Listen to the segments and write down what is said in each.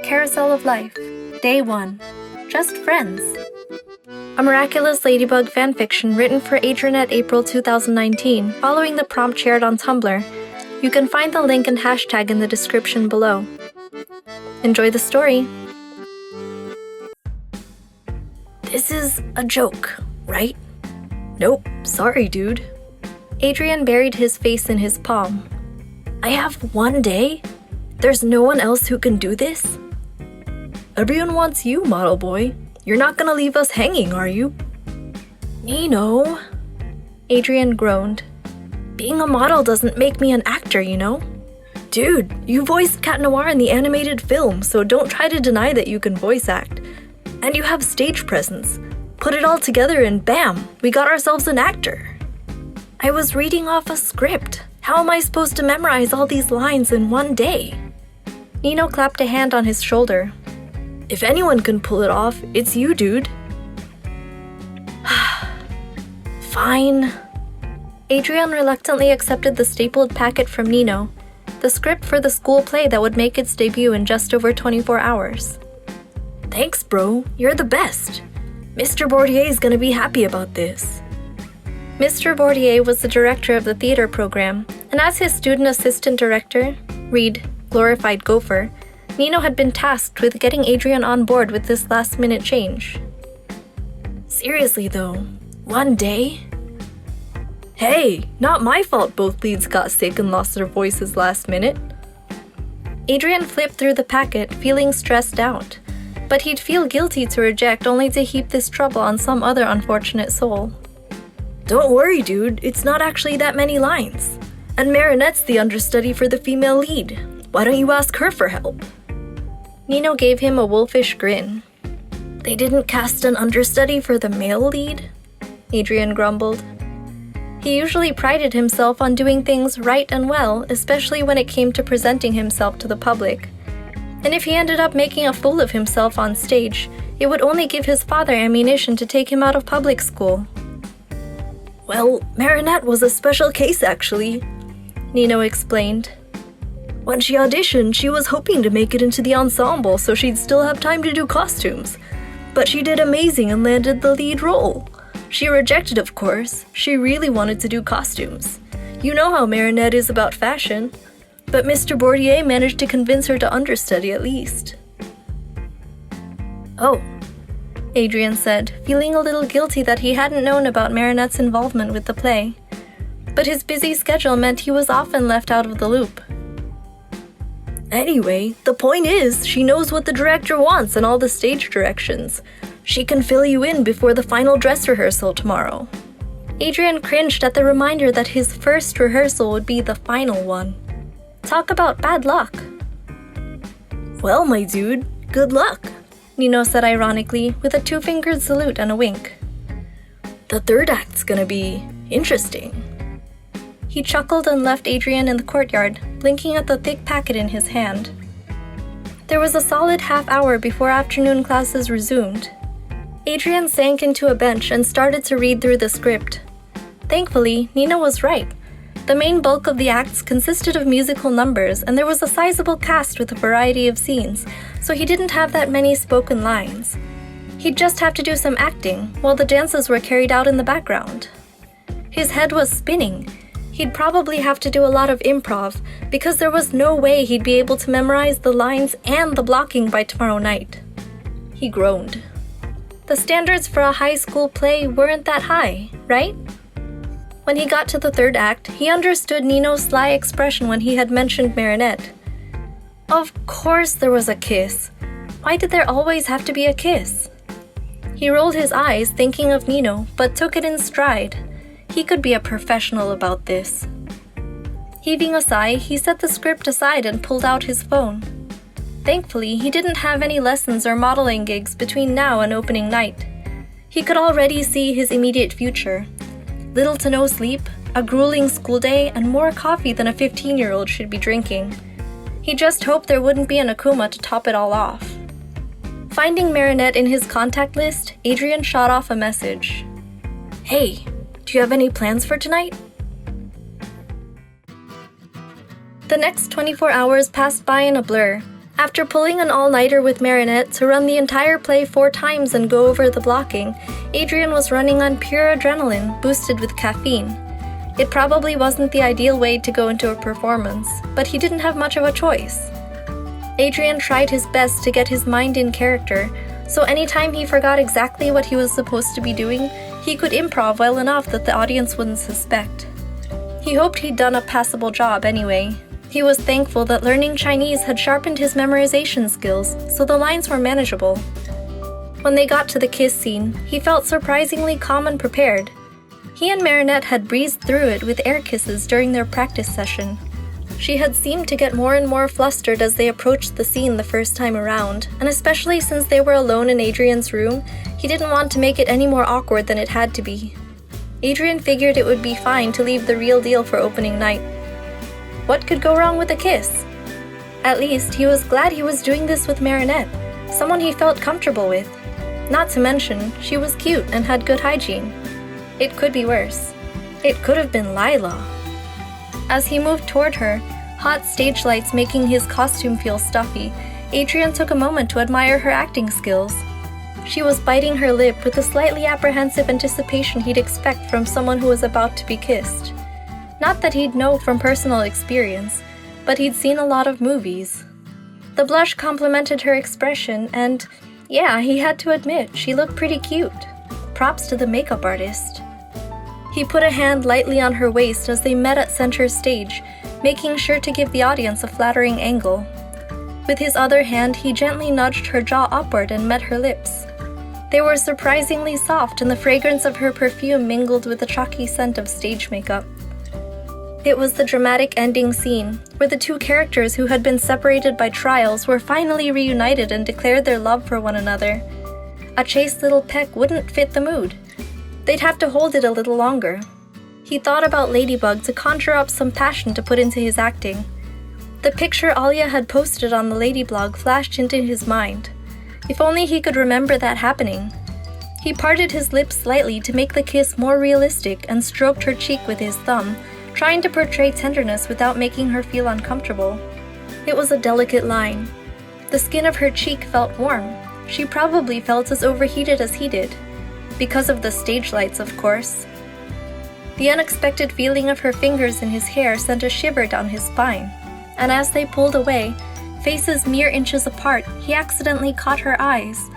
Carousel of Life, Day 1, Just Friends. A Miraculous Ladybug Fanfiction written for Adrinette April 2019, following the prompt shared on Tumblr. You can find the link and hashtag in the description below. Enjoy the story! This is a joke, right? Nope, sorry dude. Adrien buried his face in his palm. I have one day? There's no one else who can do this? Everyone wants you, model boy. You're not gonna leave us hanging, are you? Nino. Adrien groaned. Being a model doesn't make me an actor, you know? Dude, you voiced Cat Noir in the animated film, so don't try to deny that you can voice act. And you have stage presence. Put it all together and bam, we got ourselves an actor. I was reading off a script. How am I supposed to memorize all these lines in one day? Nino clapped a hand on his shoulder. If anyone can pull it off, it's you, dude. Fine. Adrien reluctantly accepted the stapled packet from Nino, the script for the school play that would make its debut in just over 24 hours. Thanks, bro. You're the best. Mr. Bourdier's gonna be happy about this. Mr. Bourdier was the director of the theater program, and as his student assistant director, read Glorified Gopher, Nino had been tasked with getting Adrien on board with this last-minute change. Seriously though, one day? Hey, not my fault both leads got sick and lost their voices last minute. Adrien flipped through the packet, feeling stressed out, but he'd feel guilty to reject only to heap this trouble on some other unfortunate soul. Don't worry, dude, it's not actually that many lines. And Marinette's the understudy for the female lead. Why don't you ask her for help? Nino gave him a wolfish grin. They didn't cast an understudy for the male lead? Adrien grumbled. He usually prided himself on doing things right and well, especially when it came to presenting himself to the public. And if he ended up making a fool of himself on stage, it would only give his father ammunition to take him out of public school. Well, Marinette was a special case actually, Nino explained. When she auditioned, she was hoping to make it into the ensemble so she'd still have time to do costumes. But she did amazing and landed the lead role. She rejected, of course. She really wanted to do costumes. You know how Marinette is about fashion. But Mr. Bourdier managed to convince her to understudy at least. Oh, Adrien said, feeling a little guilty that he hadn't known about Marinette's involvement with the play. But his busy schedule meant he was often left out of the loop. Anyway, the point is, she knows what the director wants and all the stage directions. She can fill you in before the final dress rehearsal tomorrow. Adrien cringed at the reminder that his first rehearsal would be the final one. Talk about bad luck. Well, my dude, good luck, Nino said ironically, with a two-fingered salute and a wink. The third act's gonna be interesting. He chuckled and left Adrien in the courtyard, blinking at the thick packet in his hand. There was a solid half hour before afternoon classes resumed. Adrien sank into a bench and started to read through the script. Thankfully, Nino was right. The main bulk of the acts consisted of musical numbers, and there was a sizable cast with a variety of scenes, so he didn't have that many spoken lines. He'd just have to do some acting, while the dances were carried out in the background. His head was spinning. He'd probably have to do a lot of improv, because there was no way he'd be able to memorize the lines and the blocking by tomorrow night. He groaned. The standards for a high school play weren't that high, right? When he got to the third act, he understood Nino's sly expression when he had mentioned Marinette. Of course there was a kiss. Why did there always have to be a kiss? He rolled his eyes, thinking of Nino, but took it in stride. He could be a professional about this. Heaving a sigh, he set the script aside and pulled out his phone. Thankfully, he didn't have any lessons or modeling gigs between now and opening night. He could already see his immediate future. Little to no sleep, a grueling school day, and more coffee than a 15-year-old should be drinking. He just hoped there wouldn't be an Akuma to top it all off. Finding Marinette in his contact list, Adrien shot off a message. Hey, do you have any plans for tonight? The next 24 hours passed by in a blur. After pulling an all-nighter with Marinette to run the entire play 4 times and go over the blocking, Adrien was running on pure adrenaline, boosted with caffeine. It probably wasn't the ideal way to go into a performance, but he didn't have much of a choice. Adrien tried his best to get his mind in character, so anytime he forgot exactly what he was supposed to be doing, he could improv well enough that the audience wouldn't suspect. He hoped he'd done a passable job anyway. He was thankful that learning Chinese had sharpened his memorization skills, so the lines were manageable. When they got to the kiss scene, he felt surprisingly calm and prepared. He and Marinette had breezed through it with air kisses during their practice session. She had seemed to get more and more flustered as they approached the scene the first time around, and especially since they were alone in Adrien's room, he didn't want to make it any more awkward than it had to be. Adrien figured it would be fine to leave the real deal for opening night. What could go wrong with a kiss? At least, he was glad he was doing this with Marinette, someone he felt comfortable with. Not to mention, she was cute and had good hygiene. It could be worse. It could have been Lila. As he moved toward her, hot stage lights making his costume feel stuffy, Adrien took a moment to admire her acting skills. She was biting her lip with the slightly apprehensive anticipation he'd expect from someone who was about to be kissed. Not that he'd know from personal experience, but he'd seen a lot of movies. The blush complemented her expression, and yeah, he had to admit, she looked pretty cute. Props to the makeup artist. He put a hand lightly on her waist as they met at center stage, making sure to give the audience a flattering angle. With his other hand, he gently nudged her jaw upward and met her lips. They were surprisingly soft, and the fragrance of her perfume mingled with the chalky scent of stage makeup. It was the dramatic ending scene, where the 2 characters who had been separated by trials were finally reunited and declared their love for one another. A chaste little peck wouldn't fit the mood. They'd have to hold it a little longer. He thought about Ladybug to conjure up some passion to put into his acting. The picture Alya had posted on the Lady blog flashed into his mind. If only he could remember that happening. He parted his lips slightly to make the kiss more realistic and stroked her cheek with his thumb, trying to portray tenderness without making her feel uncomfortable. It was a delicate line. The skin of her cheek felt warm. She probably felt as overheated as he did. Because of the stage lights, of course. The unexpected feeling of her fingers in his hair sent a shiver down his spine, and as they pulled away, faces mere inches apart, he accidentally caught her eyes.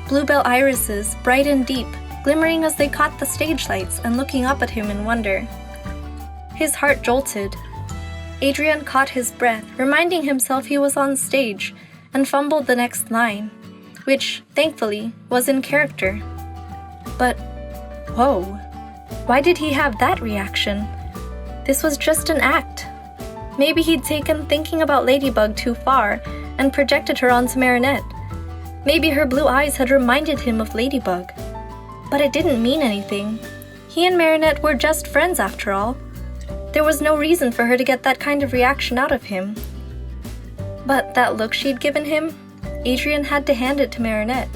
Bluebell irises, bright and deep, glimmering as they caught the stage lights and looking up at him in wonder. His heart jolted. Adrien caught his breath, reminding himself he was on stage, and fumbled the next line, which, thankfully, was in character. But, whoa, why did he have that reaction? This was just an act. Maybe he'd taken thinking about Ladybug too far and projected her onto Marinette. Maybe her blue eyes had reminded him of Ladybug. But it didn't mean anything. He and Marinette were just friends after all. There was no reason for her to get that kind of reaction out of him. But that look she'd given him, Adrien had to hand it to Marinette.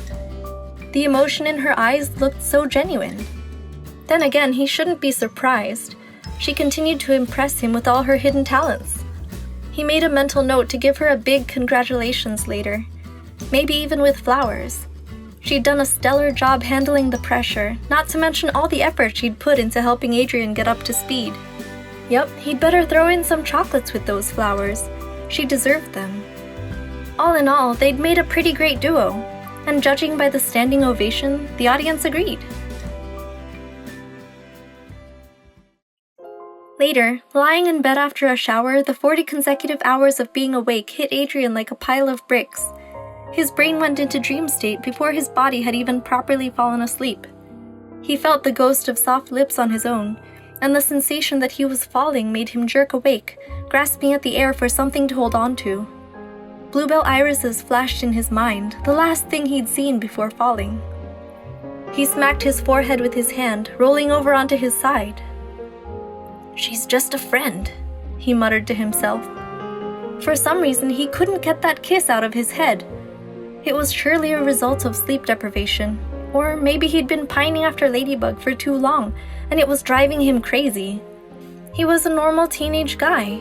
The emotion in her eyes looked so genuine. Then again, he shouldn't be surprised. She continued to impress him with all her hidden talents. He made a mental note to give her a big congratulations later, maybe even with flowers. She'd done a stellar job handling the pressure, not to mention all the effort she'd put into helping Adrien get up to speed. Yep, he'd better throw in some chocolates with those flowers. She deserved them. All in all, they'd made a pretty great duo, and judging by the standing ovation, the audience agreed. Later, lying in bed after a shower, the 40 consecutive hours of being awake hit Adrien like a pile of bricks. His brain went into dream state before his body had even properly fallen asleep. He felt the ghost of soft lips on his own, and the sensation that he was falling made him jerk awake, grasping at the air for something to hold on to. Bluebell irises flashed in his mind, the last thing he'd seen before falling. He smacked his forehead with his hand, rolling over onto his side. "She's just a friend," he muttered to himself. For some reason, he couldn't get that kiss out of his head. It was surely a result of sleep deprivation, or maybe he'd been pining after Ladybug for too long, and it was driving him crazy. He was a normal teenage guy.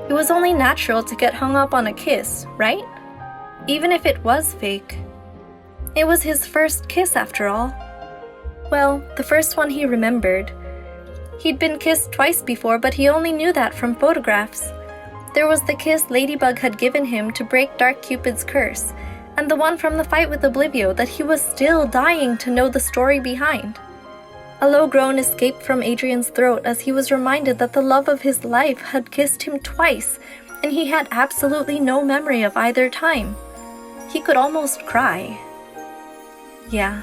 It was only natural to get hung up on a kiss, right? even if it was fake. It was his first kiss after all. Well, the first one he remembered. He'd been kissed twice before, but he only knew that from photographs. There was the kiss Ladybug had given him to break Dark Cupid's curse, and the one from the fight with Oblivio that he was still dying to know the story behind. A low groan escaped from Adrien's throat as he was reminded that the love of his life had kissed him twice, and he had absolutely no memory of either time. He could almost cry. Yeah,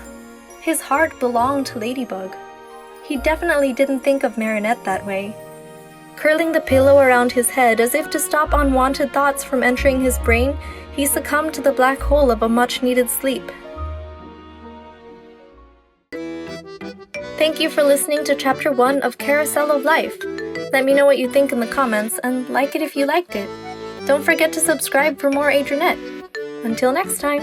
his heart belonged to Ladybug. He definitely didn't think of Marinette that way. Curling the pillow around his head as if to stop unwanted thoughts from entering his brain, he succumbed to the black hole of a much-needed sleep. Thank you for listening to Chapter 1 of Carousel of Life. Let me know what you think in the comments, and like it if you liked it. Don't forget to subscribe for more Adrinette. Until next time!